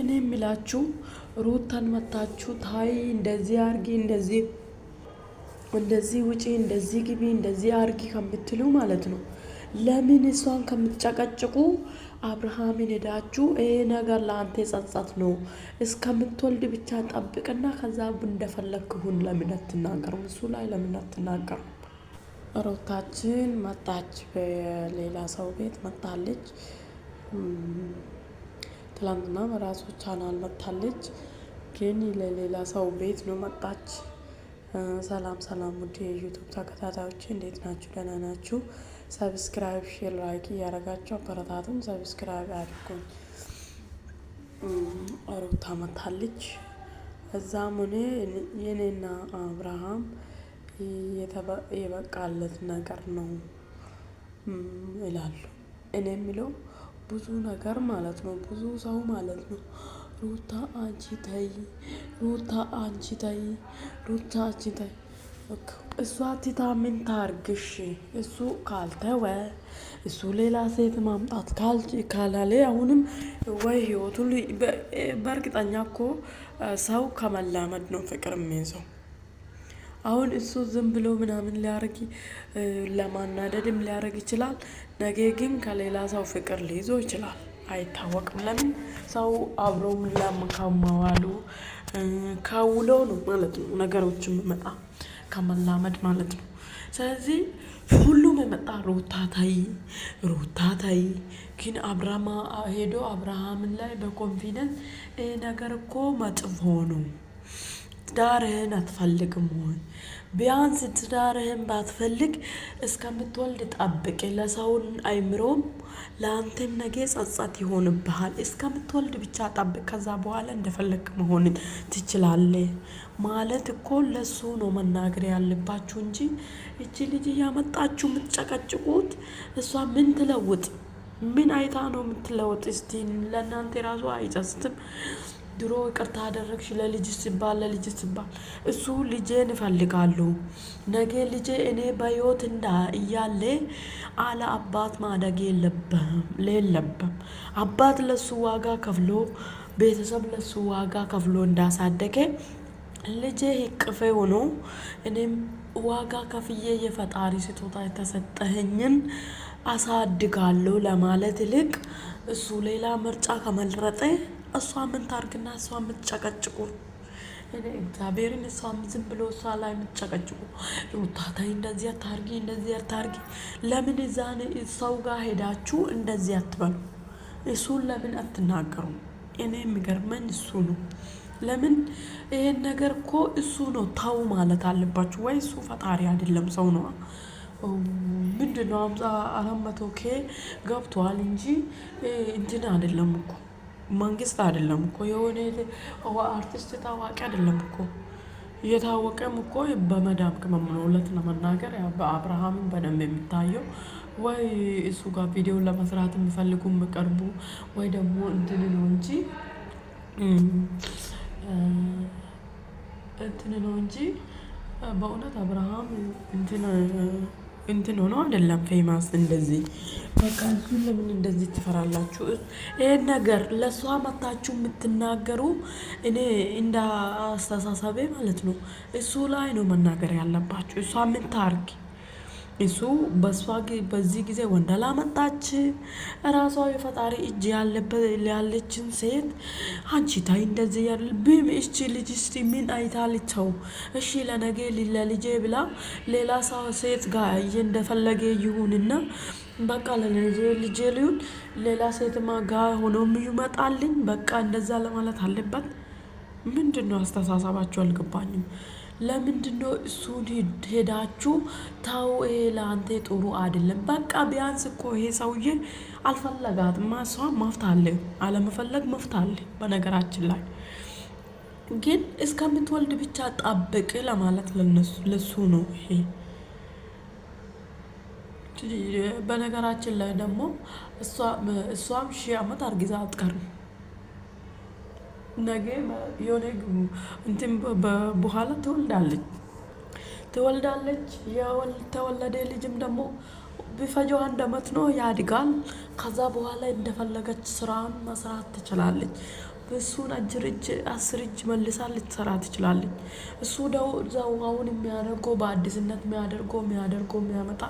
እኔ የሚላችሁ ሩታን መታችሁ ታይ እንደዚህ አርጊ እንደዚህ ውጪ እንደዚህ ግቢ እንደዚህ አርጊ ከምትሉ ማለት ነው። ለምን እሷን ከምትጨቀጭቁ አብርሃምን ሄዳችሁ ይሄ ነገር ለአንተ ጸጸት ነው እስከምትወልድ ብቻ ጠብቅና ከዛ እንደፈለክ ሁን ለምን አትናገሩም? እሱ ላይ ለምን አትናገሩም? ሩታችን መጣች፣ በሌላ ሰው ቤት መጣለች። ትላንትና በራሱ ቻናል መጣለች፣ ግን ለሌላ ሰው ቤት ነው መጣች። ሰላም ሰላም፣ ውድ የዩቱብ ተከታታዮች እንዴት ናችሁ? ደህና ናችሁ? ሰብስክራይብ፣ ሼር፣ ላይክ እያደረጋችሁ አበረታቱን። ሰብስክራይብ አድርጉኝ። ሩታ መጣለች። እዛም ሆነ የኔና አብርሃም የበቃለት ነገር ነው ይላሉ። እኔ የሚለው ብዙ ነገር ማለት ነው፣ ብዙ ሰው ማለት ነው። ሩታ አንቺ ተይ፣ ሩታ አንቺ ተይ፣ ሩታ አንቺ ተይ። እሷ ትታ ምን ታርግሽ? እሱ ካልተወ እሱ ሌላ ሴት ማምጣት ካላለ አሁንም ወይ ህይወቱ በእርግጠኛ እኮ ሰው ከመላመድ ነው ፍቅር የሚይዘው። አሁን እሱ ዝም ብሎ ምናምን ሊያረግ ለማናደድም ሊያረግ ይችላል። ነገ ግን ከሌላ ሰው ፍቅር ሊይዞ ይችላል፣ አይታወቅም። ለምን ሰው አብሮም ከመዋሉ ከውሎ ነው ማለት ነው ነገሮችን መጣ ከመላመድ ማለት ነው። ስለዚህ ሁሉም የመጣ ሩታ ታይ፣ ሩታ ታይ። ግን አብርሃም ሄዶ አብርሃምን ላይ በኮንፊደንስ ነገር እኮ መጥፎ ነው፣ ትዳርህን አትፈልግም ወይ? ቢያንስ ትዳርህን ባትፈልግ እስከምትወልድ ጠብቅ። ለሰውን አይምሮም ለአንተም ነገ ጸጸት ይሆንብሃል። እስከምትወልድ ብቻ ጠብቅ። ከዛ በኋላ እንደፈለግ መሆን ትችላለህ ማለት እኮ ለሱ ነው መናገር ያለባችሁ እንጂ እቺ ልጅ እያመጣችሁ የምትጨቀጭቁት እሷ ምን ትለውጥ? ምን አይታ ነው የምትለውጥ? እስቲ ለእናንተ ራሱ አይጸጽትም? ድሮ ይቅርታ አደረግሽ ለልጅ ሲባል እሱ ልጄን እፈልጋለሁ ነገ ልጄ እኔ በህይወት እያለ አለ አባት ማደግ የለበም። አባት ለሱ ዋጋ ከፍሎ ቤተሰብ ለሱ ዋጋ ከፍሎ እንዳሳደገ ልጄ ይቅፌ ሆኖ እኔም ዋጋ ከፍዬ የፈጣሪ ስጦታ የተሰጠኸኝን አሳድጋለሁ ለማለት ይልቅ እሱ ሌላ ምርጫ ከመረጠ እሷ ምን ታርግና እሷ የምትጨቀጭቁ? እኔ እግዚአብሔርን እሷ ዝም ብሎ እሷ ላይ የምትጨቀጭቁ ሩታ ተይ እንደዚህ አታርጊ እንደዚህ አታርጊ። ለምን እዛን ሰው ጋር ሄዳችሁ እንደዚህ አትበሉ? እሱን ለምን አትናገሩ? እኔ የሚገርመኝ እሱ ነው። ለምን ይሄን ነገር እኮ እሱ ነው ታው ማለት አለባችሁ ወይ? እሱ ፈጣሪ አይደለም ሰው ነው። ምንድነው 400K ገብቷል እንጂ እንትን አይደለም እኮ መንግስት አይደለም እኮ የሆነ አርቲስት ታዋቂ አይደለም እኮ። እየታወቀም እኮ በመዳም ቅመም ነው። እውነት ለመናገር በአብርሃምን በደንብ የሚታየው ወይ እሱ ጋር ቪዲዮ ለመስራት የሚፈልጉ የሚቀርቡ ወይ ደግሞ እንትን ነው እንጂ በእውነት አብርሃም እንትን ሆኖ አይደለም ፌማስ እንደዚህ። በቃ እሱን ለምን እንደዚህ ትፈራላችሁ? ይሄን ነገር ለሷ መታችሁ የምትናገሩ እኔ እንደ አስተሳሰቤ ማለት ነው እሱ ላይ ነው መናገር ያለባችሁ። እሷ ምን ታርግ? እሱ በዚህ ጊዜ ወንድ ላመጣች ራሷ የፈጣሪ እጅ ያለችን ሴት አንቺ ታይ እንደዚህ ያልብም። እቺ ልጅ እስቲ ምን አይታልቸው? እሺ ለነገ ለልጄ ብላ ሌላ ሰው ሴት ጋር እንደፈለገ ይሁንና በቃ ለልጄ ሊሆን ሌላ ሴት ጋር ሆኖም ይመጣልኝ። በቃ እንደዛ ለማለት አለበት። ምንድነው አስተሳሰባችሁ? አልገባኝም። ለምንድነው እሱን ሄዳችሁ ታው ለአንተ ጥሩ አይደለም? በቃ ቢያንስ እኮ ይሄ ሰውዬ አልፈለጋትም። እሷ መፍት አለ፣ አለመፈለግ መፍት አለ። በነገራችን ላይ ግን እስከምትወልድ ብቻ ጠብቅ ለማለት ለሱ ነው ይሄ። በነገራችን ላይ ደግሞ እሷም 1000 ዓመት አርግዛ አትቀርም። ነገ የሆነ እንትን በኋላ ትወልዳለች። የተወለደ ልጅም ደግሞ ቢፈጀው 1 ዓመት ነው ያድጋል። ከዛ በኋላ እንደፈለገች ስራን መስራት ትችላለች። እሱን 10 እጅ መልሳ ልትሰራ ትችላለች። እሱ ደው አሁን የሚያደርገው በአዲስነት የሚያደርገው የሚያመጣ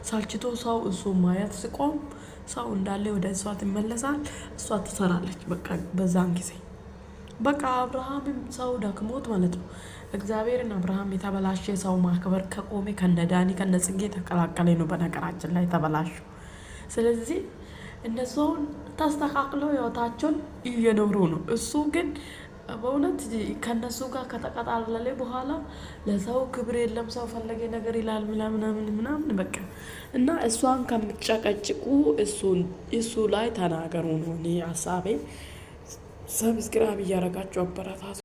ሳልችቶ ሰው እሱ ማየት ሲቆም ሰው እንዳለ ወደ እሷ ትመለሳል። እሷ ትሰራለች። በቃ በዛን ጊዜ በቃ አብርሃምም ሰው ደክሞት ማለት ነው። እግዚአብሔርን አብርሃም የተበላሸ ሰው ማክበር ከቆሜ ከነዳኒ ከነጽጌ ተቀላቀለ ነው በነገራችን ላይ ተበላሹ። ስለዚህ እነሱን ተስተካክለው ህይወታቸውን እየኖሩ ነው። እሱ ግን በእውነት ከነሱ ጋር ከተቀጣለለ በኋላ ለሰው ክብር የለም፣ ሰው ፈለገ ነገር ይላል ምናምን በቃ እና እሷን ከምትጨቀጭቁ እሱ ላይ ተናገሩ ነው እኔ ሀሳቤ። ሰብስክራይብ እያደረጋችሁ አበረታቱ።